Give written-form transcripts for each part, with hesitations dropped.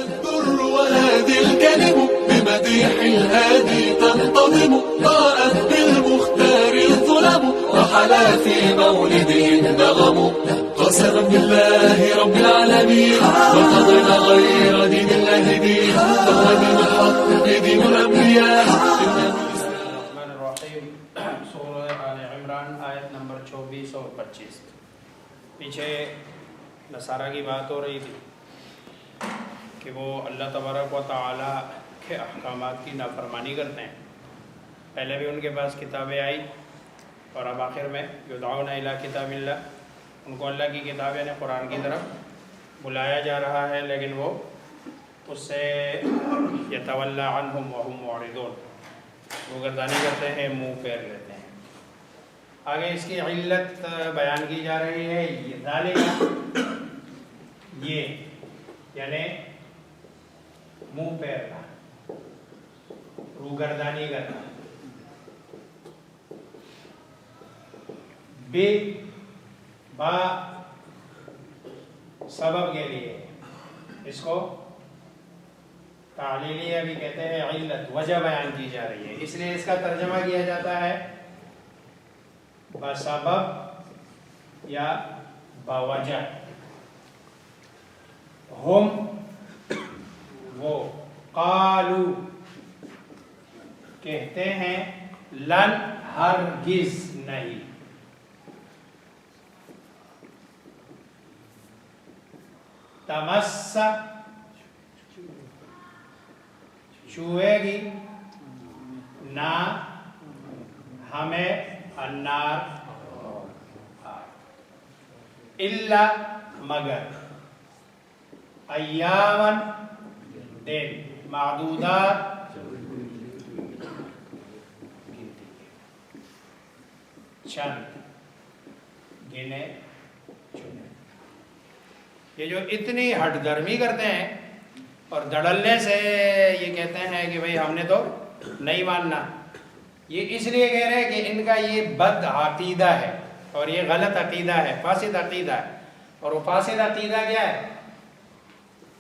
Al Durr وهادي الكلم بمديح الهادي تنتظم ضاءت بالمختار الظلم وحلا في مولده النغم قسما بالله رب العالمين وقضينا غير دين الله دين فهو دين الحق دين الأنبياء. الرحمن الرحیم سورہ آل عمران آیت نمبر 24 اور 25. پیچھے نصارہ کی بات ہو رہی تھی کہ وہ اللہ تبارک و تعالیٰ کے احکامات کی نافرمانی کرتے ہیں. پہلے بھی ان کے پاس کتابیں آئی اور اب آخر میں یدعون الی کتاب اللہ، ان کو اللہ کی کتاب یعنی قرآن کی طرف بلایا جا رہا ہے، لیکن وہ اس سے یتولی عنہم وہم معرضون، وہ گردانی کرتے ہیں، منہ پھیر لیتے ہیں. آگے اس کی علت بیان کی جا رہی ہے. یہ یعنی منہ پھیرنا، روگردانی کرنا، بے با سبب کے لیے، اس کو تعلیلیہ بھی کہتے ہیں، علت وجہ بیان کی جا رہی ہے. اس لیے اس کا ترجمہ کیا جاتا ہے بسبب یا باوجہ. ہم وہ قالو کہتے ہیں، لن ہرگز نہیں، تمس چھوئے گی نہ ہمیں النار الا مگر ایامن دن معدودات چند گنے چنے. یہ جو اتنی ہٹ گرمی کرتے ہیں اور دھڑلنے سے یہ کہتے ہیں کہ بھئی ہم نے تو نہیں ماننا، یہ اس لیے کہہ رہے ہیں کہ ان کا یہ بد عقیدہ ہے اور یہ غلط عقیدہ ہے، فاسد عقیدہ ہے. اور وہ فاسد عقیدہ کیا ہے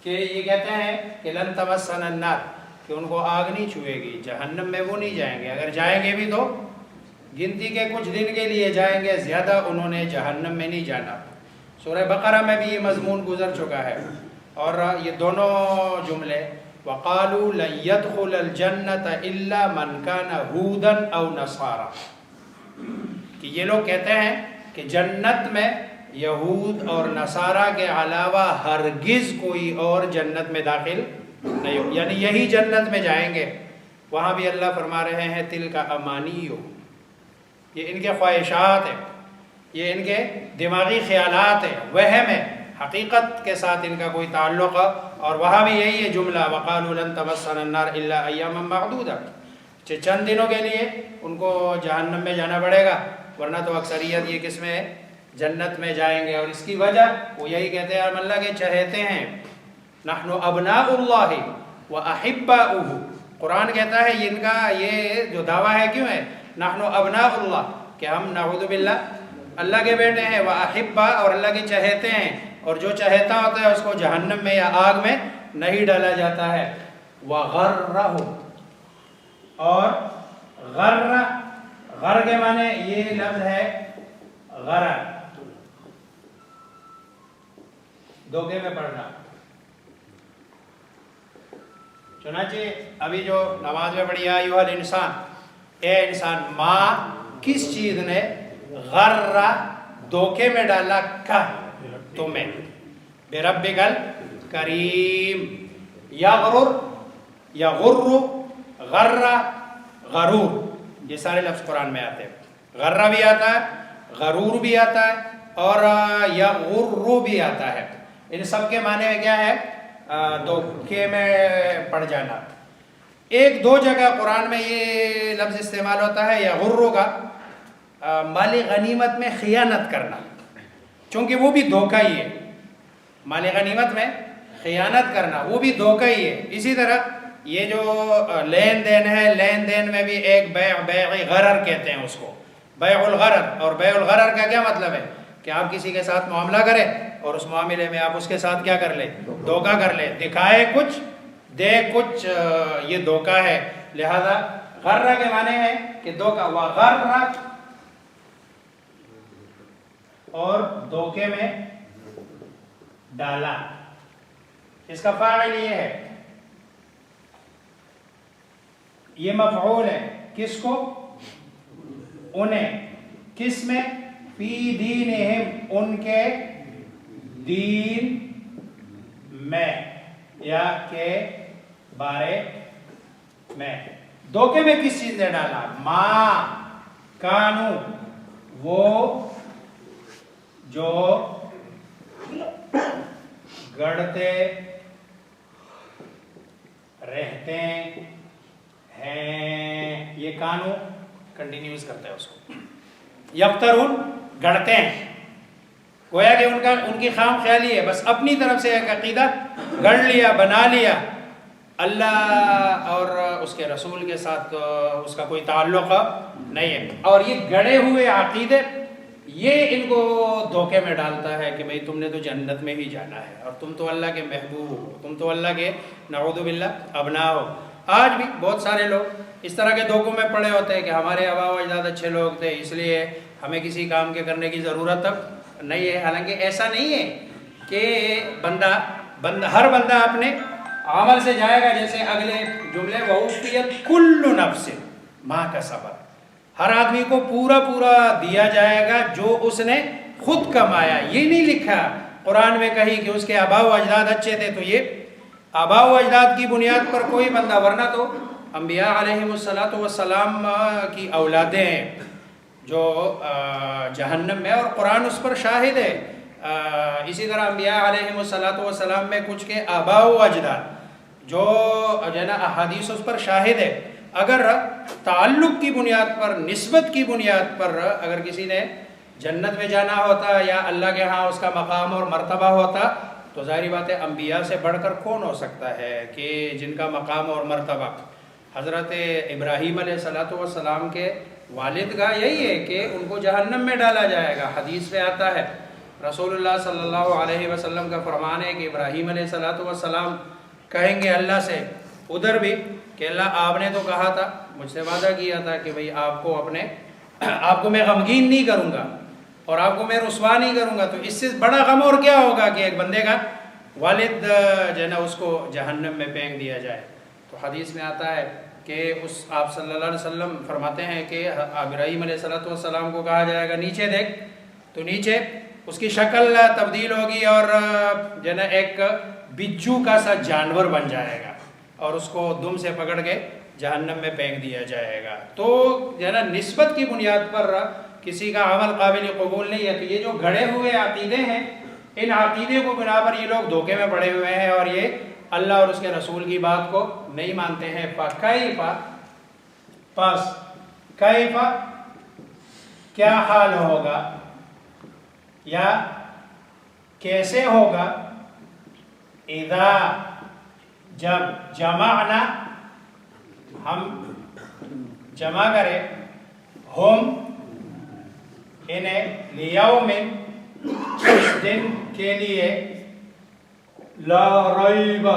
کہ یہ کہتے ہیں کہ لن تمسنا النار، کہ ان کو آگ نہیں چھوئے گی، جہنم میں وہ نہیں جائیں گے، اگر جائیں گے بھی تو گنتی کے کچھ دن کے لیے جائیں گے، زیادہ انہوں نے جہنم میں نہیں جانا. سورہ بقرہ میں بھی یہ مضمون گزر چکا ہے. اور یہ دونوں جملے وَقَالُوا لَن يَدْخُلَ الْجَنَّةَ إِلَّا مَنْ كَانَ هُودًا أَوْ نَصَارَى، کہ یہ لوگ کہتے ہیں کہ جنت میں یہود اور نصارہ کے علاوہ ہرگز کوئی اور جنت میں داخل نہیں ہو، یعنی یہی جنت میں جائیں گے. وہاں بھی اللہ فرما رہے ہیں تِلْكَ أَمَانِيُّ، یہ ان کے خواہشات ہیں، یہ ان کے دماغی خیالات ہیں، وہم ہے، حقیقت کے ساتھ ان کا کوئی تعلق. اور وہاں بھی یہی ہے جملہ وَقَالُوا لَن تَمَسَّنَا النَّارُ إِلَّا أَيَّامًا مَّعْدُودَةً، چند دنوں کے لیے ان کو جہنم میں جانا پڑے گا، ورنہ تو اکثریت یہ کس میں ہے، جنت میں جائیں گے. اور اس کی وجہ وہ یہی کہتے ہیں ہم اللہ کے چہیتے ہیں، نحن ابناء اللہ وأحباؤہ. قرآن کہتا ہے ان کا یہ جو دعویٰ ہے کیوں ہے، نحن ابناء اللہ، کہ ہم نعوذ باللہ اللہ کے بیٹے ہیں، وأحبا اور اللہ کے چہیتے ہیں، اور جو چہیتا ہوتا ہے اس کو جہنم میں یا آگ میں نہیں ڈالا جاتا ہے. وغرہ، اور غر کے معنی یہ لفظ ہے غرر، دھوکے میں پڑنا. چنانچہ ابھی جو نماز میں پڑھی یا ایھا الانسان، اے انسان، ماں کس چیز نے غرہ دھوکے میں ڈالا کا تمہیں، بربک الکریم. یغرر، یغر، غرہ، غرور، یہ سارے لفظ قرآن میں آتے ہیں. غرہ بھی آتا ہے، غرور بھی آتا ہے، اور یغر بھی آتا ہے. ان سب کے معنی میں کیا ہے، دھوکے میں پڑ جانا. ایک دو جگہ قرآن میں یہ لفظ استعمال ہوتا ہے یغر کا، مال غنیمت میں خیانت کرنا، چونکہ وہ بھی دھوکہ ہی ہے. مال غنیمت میں خیانت کرنا وہ بھی دھوکہ ہی ہے. اسی طرح یہ جو لین دین ہے، لین دین میں بھی ایک بیع غرر کہتے ہیں اس کو، بیع الغرر. اور بیع الغرر کا کیا مطلب ہے کہ آپ کسی کے ساتھ معاملہ کریں اور اس معاملے میں آپ اس کے ساتھ کیا کر لیں؟ دھوکہ کر لیں. دکھائے کچھ دے کچھ، یہ دھوکہ ہے. لہذا غرہ کے معنی ہے کہ دھوکہ، وغرہ اور دھوکے میں ڈالا. اس کا فاعل یہ ہے، یہ مفعول ہے. کس کو؟ انہیں. کس میں؟ فی دینہم، ان کے دین میں یا کے بارے میں. دھوکے میں کس چیز نے ڈالا؟ ما کانو، وہ جو گڑتے رہتے ہیں. یہ کانو کنٹینیوز کرتا ہے اس کو. یفترون، گڑتے ہیں. گویا کہ ان کی خام خیالی ہے، بس اپنی طرف سے ایک عقیدہ گڑ لیا، بنا لیا. اللہ اور اس کے رسول کے ساتھ اس کا کوئی تعلق نہیں ہے. اور یہ گڑے ہوئے عقیدے، یہ ان کو دھوکے میں ڈالتا ہے کہ بھئی تم نے تو جنت میں ہی جانا ہے، اور تم تو اللہ کے محبوب ہو، تم تو اللہ کے نعوذ باللہ ابنا ہو. آج بھی بہت سارے لوگ اس طرح کے دھوکوں میں پڑے ہوتے ہیں کہ ہمارے آبا و اجداد اچھے لوگ تھے، اس لیے ہمیں کسی کام کے کرنے کی ضرورت نہیں ہے. حالانکہ ایسا نہیں ہے کہ ہر بندہ اپنے عمل سے جائے گا. جیسے اگلے جملے وَوُفِّيَتْ كُلُّ نَفْسٍ مَا كَسَبَتْ، ہر آدمی کو پورا دیا جائے گا جو اس نے خود کمایا. یہ نہیں لکھا قرآن میں کہیں کہ اس کے آبا و اجداد اچھے تھے تو یہ آبا و اجداد کی بنیاد پر کوئی بندہ، ورنہ تو انبیاء علیہم السلام کی اولادیں ہیں جو جہنم میں، اور قرآن اس پر شاہد ہے. اسی طرح انبیاء علیہم السلام میں کچھ کے آبا و اجداد جو احادیث اس پر شاہد ہے. اگر تعلق کی بنیاد پر، نسبت کی بنیاد پر اگر کسی نے جنت میں جانا ہوتا یا اللہ کے ہاں اس کا مقام اور مرتبہ ہوتا تو ظاہری بات ہے انبیاء سے بڑھ کر کون ہو سکتا ہے کہ جن کا مقام اور مرتبہ. حضرت ابراہیم علیہ السلام کے والد کا یہی ہے کہ ان کو جہنم میں ڈالا جائے گا. حدیث میں آتا ہے، رسول اللہ صلی اللہ علیہ وسلم کا فرمان ہے کہ ابراہیم علیہ السلام کہیں گے اللہ سے ادھر بھی کہ اللہ آپ نے تو کہا تھا، مجھ سے وعدہ کیا تھا کہ بھئی آپ کو میں غمگین نہیں کروں گا اور آپ کو میں رسوا نہیں کروں گا. تو اس سے بڑا غم اور کیا ہوگا کہ ایک بندے کا والد اس کو جہنم میں پھینک دیا جائے. تو حدیث میں آتا ہے کہ آپ صلی اللہ علیہ وسلم فرماتے ہیں کہ ابراہیم علیہ السلام کو کہا جائے گا نیچے دیکھ، تو نیچے اس کی شکل تبدیل ہوگی اور ایک بچھو کا سا جانور بن جائے گا اور اس کو دم سے پکڑ کے جہنم میں پھینک دیا جائے گا. تو نسبت کی بنیاد پر کسی کا عمل قابل قبول نہیں ہے. تو یہ جو گھڑے ہوئے عقیدے ہیں، ان عقیدے کو بنا پر یہ لوگ دھوکے میں پڑے ہوئے ہیں اور یہ اللہ اور اس کے رسول کی بات کو نہیں مانتے ہیں. کیف کیا حال ہوگا یا کیسے ہوگا، اذا جب جمعنا ہم جمع کرے، ہم انہیں لیوم اس دن کے لیے، لا ریب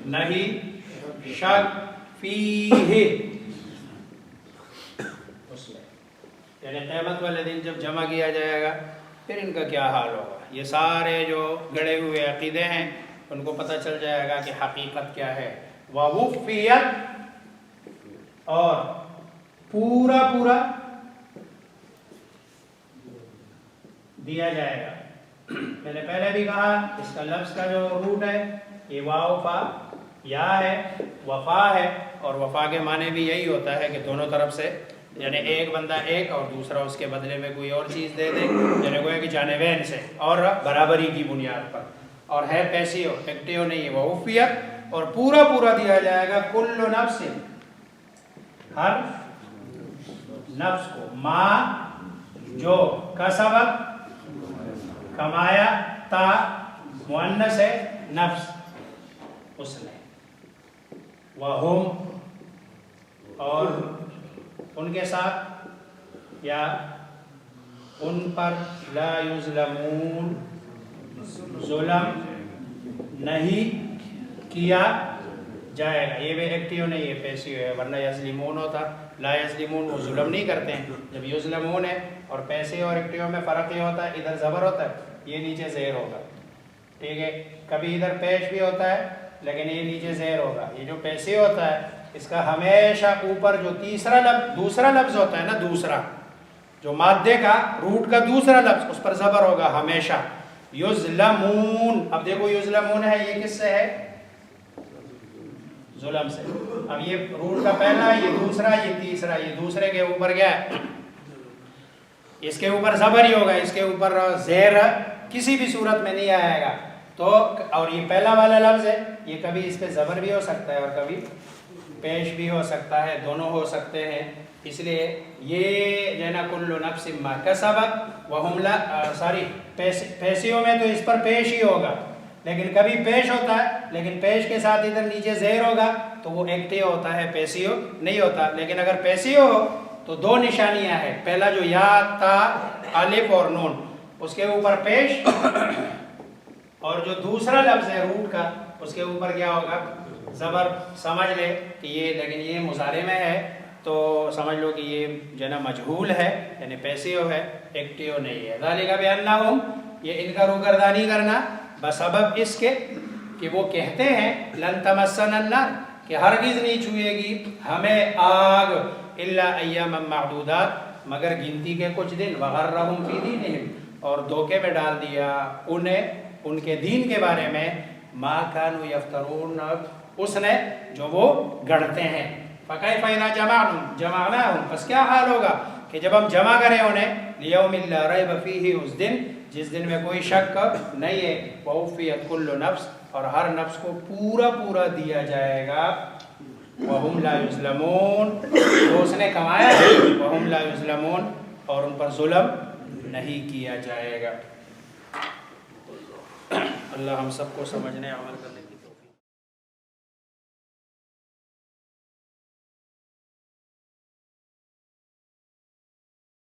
نہیں شک فیہ اس میں، یعنی قیامت والے دن جب جمع کیا جائے گا پھر ان کا کیا حال ہوگا. یہ سارے جو گڑے ہوئے عقیدے ہیں ان کو پتہ چل جائے گا کہ حقیقت کیا ہے. وَوُفِّيَتْ اور پورا دیا جائے گا. میں نے پہلے بھی کہا اس کا لفظ کا جو روٹ ہے یہ واو فا یا ہے، وفا ہے، اور وفا کے معنی بھی یہی ہوتا ہے کہ دونوں طرف سے، یعنی ایک بندہ ایک اور دوسرا اس کے بدلے میں کوئی اور چیز دے دے، یعنی گویا کہ جانبین سے اور برابری کی بنیاد پر، اور ہے پیسیو ایکٹیو نہیں ہے. وَوُفِّيَتْ اور پورا دیا جائے گا کل نفس، ہر نفس کو، ما جو کسبت کمایا، تا مؤنث ہے نفس اس نے، وَهُمْ اور ان کے ساتھ یا ان پر، لا یظلمون ظلم نہیں کیا جائے گا. یہ بھی ایکٹیو نہیں ہے، پیسیو ہے، ورنہ یظلمون ہوتا. لا یظلمون وہ ظلم نہیں کرتے ہیں. جب یظلمون ہے اور پیسیو اور ایکٹیو میں فرق یہ ہوتا ہے، ادھر زبر ہوتا ہے، یہ نیچے زیر ہوگا. ٹھیک ہے، کبھی ادھر پیش بھی ہوتا ہے لیکن یہ نیچے زیر ہوگا. یہ جو پیسیو ہوتا ہے اس کا ہمیشہ اوپر جو دوسرا لفظ ہوتا ہے نا، دوسرا جو مادے کا روٹ کا دوسرا لفظ، اس پر زبر ہوگا ہمیشہ. یظلمون، اب دیکھو یظلمون ہے، یہ کس سے ہے؟ ظلم سے. اب یہ روٹ کا پہلا، یہ دوسرا، یہ تیسرا، یہ دوسرے کے اوپر کیا ہے؟ اس کے اوپر زبر ہی ہوگا، اس کے اوپر زیر کسی بھی صورت میں نہیں آئے گا. تو اور یہ پہلا والا لفظ ہے، یہ کبھی اس پہ زبر بھی ہو سکتا ہے اور کبھی پیش بھی ہو سکتا ہے، دونوں ہو سکتے ہیں. اس لیے یہ جو ہے نا کل نفس ما کسبت وہم لا پیسیوں میں تو اس پر پیش ہی ہوگا، لیکن کبھی پیش ہوتا ہے لیکن پیش کے ساتھ ادھر نیچے زیر ہوگا تو وہ ایکٹیو ہوتا ہے، پیسیو نہیں ہوتا. لیکن اگر پیسیو ہو تو دو نشانیاں ہیں. پہلا جو یا، تا، الف اور نون، اس کے اوپر پیش، اور جو دوسرا لفظ ہے روٹ کا اس کے اوپر کیا ہوگا؟ زبر. سمجھ لے کہ یہ، لیکن یہ مضارع میں ہے تو سمجھ لو کہ یہ جو ہے نا مجہول ہے، یعنی پیسیو ہے، ایکٹیو نہیں ہے. ذالک بانہم، یہ ان کا روگردانی کرنا بسبب اس کے کہ وہ کہتے ہیں لن تمسنا النار، کہ ہرگز نہیں چھوئے گی ہمیں آگ، الا ایاما معدودات، مگر گنتی کے کچھ دن. وغرہم فی دینہم، اور دھوکے میں ڈال دیا انہیں ان کے دین کے بارے میں، ما کانوا یفترون، اس نے جو وہ گڑھتے ہیں. فکیف اذا جمعناہم، پس کیا حال ہوگا کہ جب ہم جمع کریں انہیں، لیوم لا ریب فیہ، اس دن جس دن میں کوئی شک نہیں ہے. ووفیت کل نفس، اور ہر نفس کو پورا پورا دیا جائے گا. وہم لا یظلمون، تو اس نے کمایا ہے. وہم لا یظلمون، اور ان پر ظلم نہیں کیا جائے گا. اللہ ہم سب کو سمجھنے، عمل کرنے